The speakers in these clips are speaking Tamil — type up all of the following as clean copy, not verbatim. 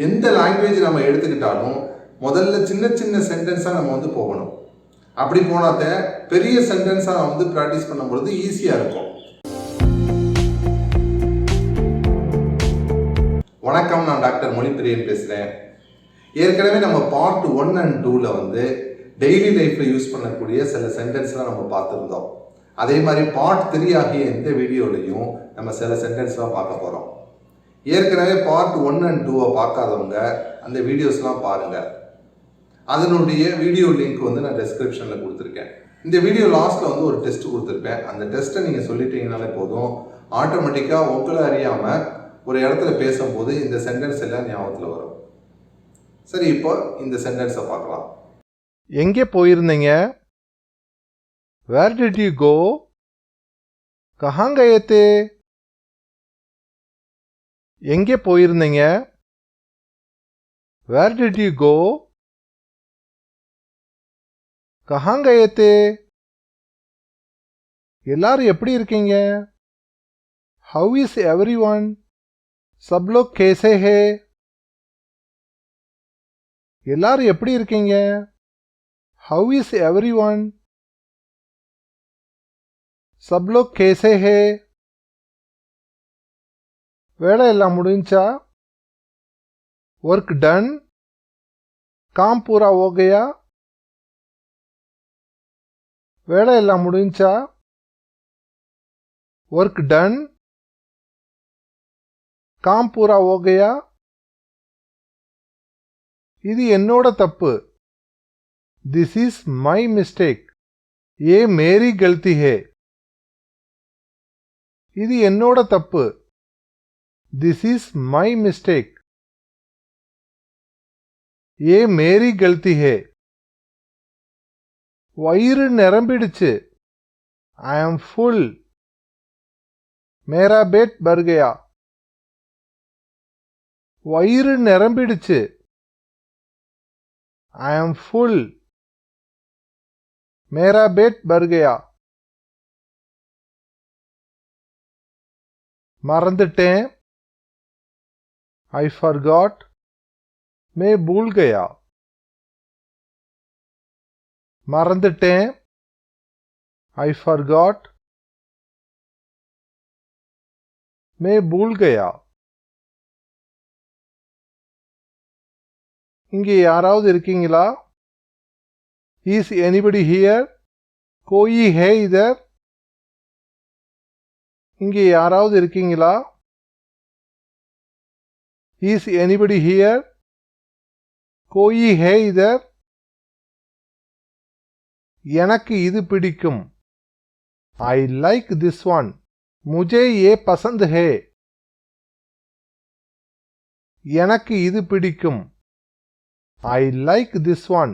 எந்த லாங்குவேஜ் நம்ம எடுத்துக்கிட்டாலும் முதல்ல சின்ன சின்ன சென்டென்ஸாக நம்ம வந்து போகணும். அப்படி போனாத பெரிய சென்டென்ஸாக நம்ம வந்து ப்ராக்டிஸ் பண்ணும்பொழுது ஈஸியாக இருக்கும். வணக்கம், நான் டாக்டர் மொழிப்பிரியன் பேசுகிறேன். ஏற்கனவே நம்ம பார்ட் 1 and 2ல வந்து டெய்லி லைஃப்பில் யூஸ் பண்ணக்கூடிய சில சென்டென்ஸ்லாம் நம்ம பார்த்துருந்தோம். அதே மாதிரி பார்ட் 3 ஆகிய இந்த வீடியோலையும் நம்ம சில சென்டென்ஸ்லாம் பார்க்க போகிறோம். ஏற்கனவே பார்ட் 1 and 2 பார்க்காதவங்க அந்த வீடியோஸ்லாம் பாருங்கள். அதனுடைய வீடியோ லிங்க் வந்து நான் டெஸ்கிரிப்ஷனில் கொடுத்துருக்கேன். இந்த வீடியோ லாஸ்ட்டில் வந்து ஒரு டெஸ்ட் கொடுத்துருப்பேன். அந்த டெஸ்ட்டை நீங்கள் சொல்லிட்டீங்கனாலே போதும், ஆட்டோமேட்டிக்காக உங்களை அறியாமல் ஒரு இடத்துல பேசும்போது இந்த சென்டென்ஸ் எல்லாம் ஞாபகத்தில் வரும். சரி, இப்போ இந்த சென்டென்ஸை பார்க்கலாம். எங்கே போயிருந்தீங்க? Where did you go? கஹாं गए थे? எங்கே போயிருந்தீங்க? Where did you go? கஹாं गए थे? எல்லாரும் எப்படி இருக்கீங்க? How is everyone? सब लोग कैसे हैं? எல்லாரும் எப்படி இருக்கீங்க? How is everyone? सब लोग कैसे हैं? வேலை எல்லாம் முடிஞ்சா? Work done? काम पूरा हो गया? வேலை எல்லாம் முடிஞ்சா? Work done? काम पूरा हो गया? இது என்னோட தப்பு. This is my mistake. ये मेरी गलती है. இது என்னோட தப்பு. This is my mistake. ये मेरी गलती है. வயிறு நிரம்பிடுச்சு. I am full. मेरा पेट भर गया. வயிறு நிரம்பிடுச்சு. I am full. मेरा पेट भर गया. மறந்துட்டேன். I forgot. मैं भूल गया. மறந்துட்டேன். I forgot. मैं भूल गया. இங்கே யாராவது இருக்கீங்களா? Is anybody here? कोई है इधर? இங்கே யாராவது இருக்கீங்களா? Is anybody here? कोई है इधर? எனக்கு இது பிடிக்கும். I like this one. मुझे ये पसंद है. எனக்கு இது பிடிக்கும். I like this one.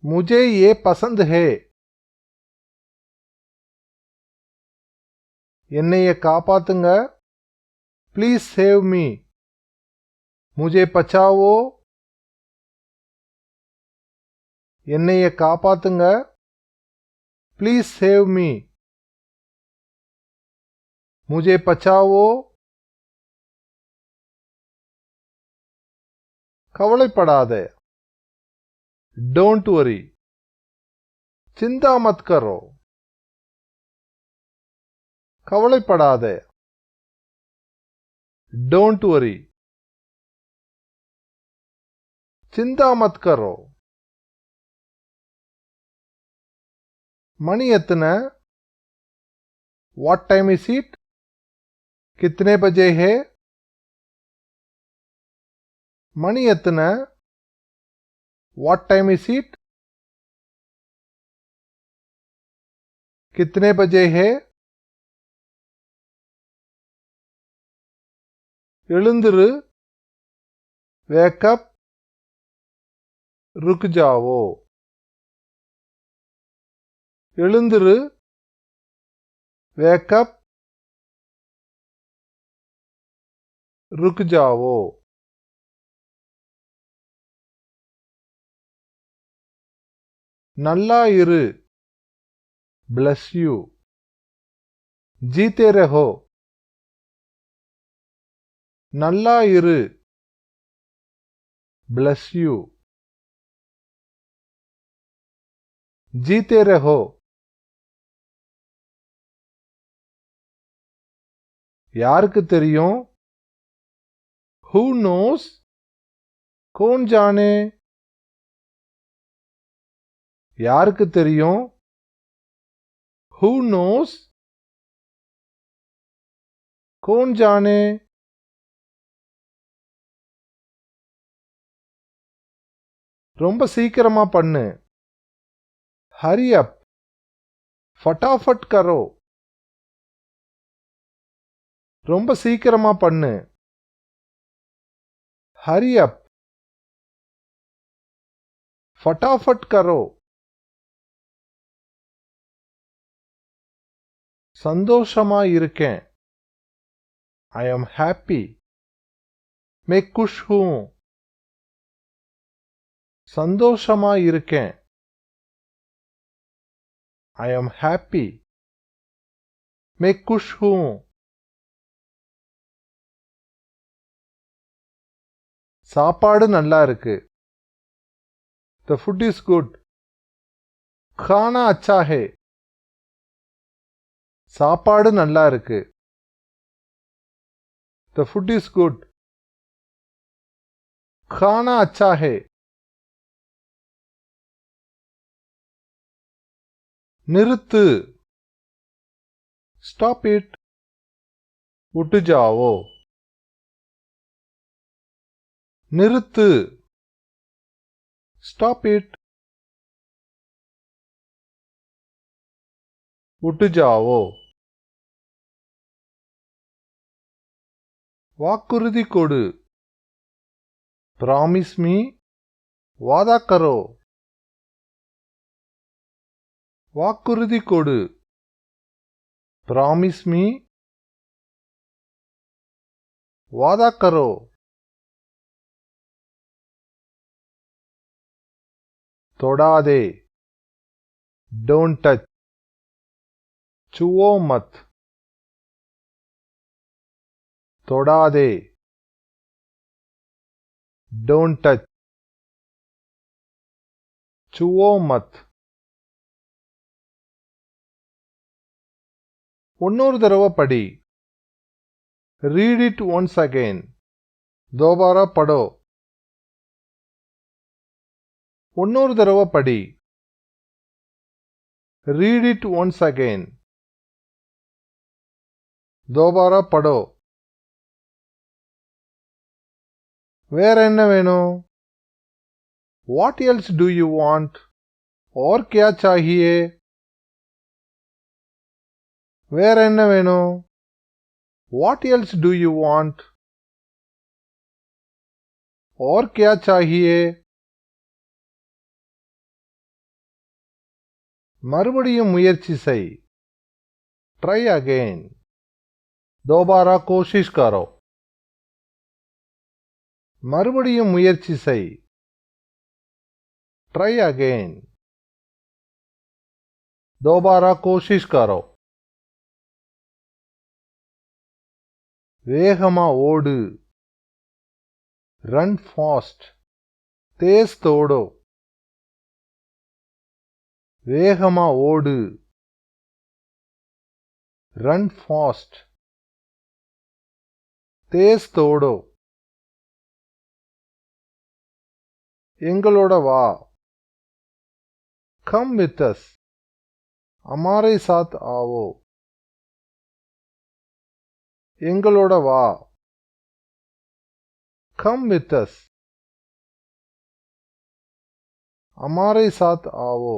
मुझे ये पसंद है. என்னைய காப்பாத்துங்க. Please save me. मुझे बचाओ. என்னைய காப்பாத்துங்க. Please save me. मुझे बचाओ. கவலைப்படாதே. Don't worry. चिंता मत करो. கவலைப்படாதே. Don't worry. चिंता मत करो. मणि एतना? What time is it? कितने बजे है? मणि एतना? What time is it? कितने बजे है? எழுந்துரு. Wake up. रुक जाओ. எழுந்துரு. Wake up. रुक जाओ. நல்லா இரு. Bless you. जीते रहो. நல்லா இரு. bless you. जीते रहो. யாருக்கு தெரியும்? who knows? कौन जाने? யாருக்கு தெரியும்? who knows? कौन जाने? ரொம்ப சீக்கிரமா பண்ணு. hurry up. फटाफट करो. ரொம்ப சீக்கிரமா பண்ணு. hurry up. फटाफट करो. சந்தோஷமா இருக்கேன். I am happy. मैं खुश हूं. சந்தோஷமா இருக்கேன். I am happy. मैं खुश हूं. சாப்பாடு நல்லா இருக்கு. The food is good. खाना अच्छा है. சாப்பாடு நல்லா இருக்கு. The food is good. खाना अच्छा है. நிறுத்து. Stop it. उठ जाओ. நிறுத்து. Stop it. उठ जाओ. வாக்குறுதி கொடு. Promise me. वादा करो. வாக்குறுதி கொடு. Promise me. वादा करो. தொடாதே. Don't touch. छुओ मत. தொடாதே. Don't touch. छुओ मत. இன்னொரு தடவை படி. Read it once again. दोबारा पढ़ो. இன்னொரு தடவை படி. Read it once again. दोबारा पढ़ो. வேற என்ன வேணும்? What else do you want? और क्या चाहिए? வேற என்ன வேணும்? What else do you want? और क्या चाहिए? மறுபடியும் முயற்சி செய். Try again. दोबारा कोशिश करो. மறுபடியும் முயற்சி செய். Try again. दोबारा कोशिश करो. வேகமா ஓடு. Run fast. तेज दौड़ो. வேகமா ஓடு. Run fast. तेज दौड़ो. எங்களோட வா. Come with us. हमारे साथ आओ. எங்களோட வா. Come with us. हमारे साथ आओ.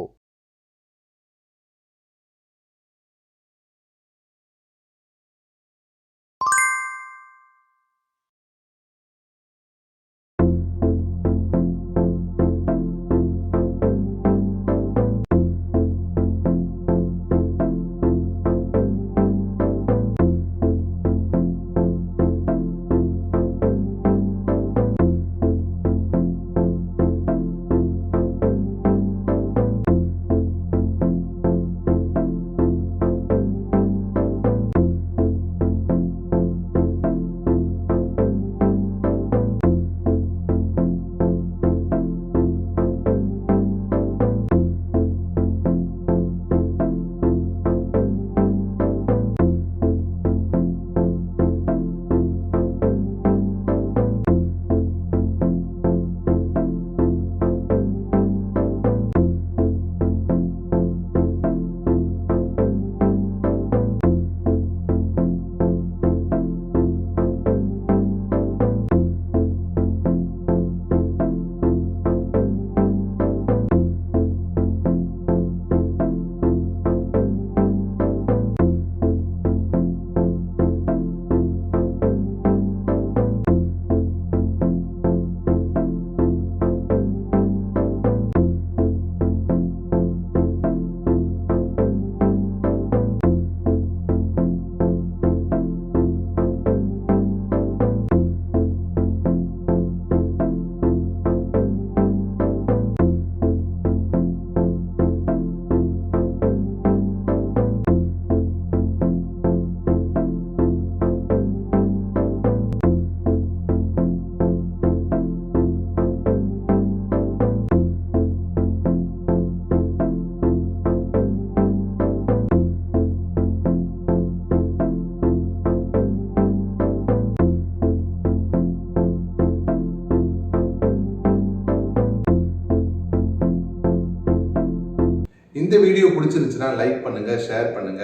இந்த வீடியோ பிடிச்சிருந்துச்சுன்னா லைக் பண்ணுங்க, ஷேர் பண்ணுங்க.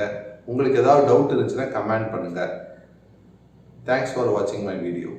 உங்களுக்கு ஏதாவது டவுட் இருந்துச்சுன்னா கமெண்ட் பண்ணுங்க. தேங்க்ஸ் ஃபார் வாட்சிங் மை வீடியோ.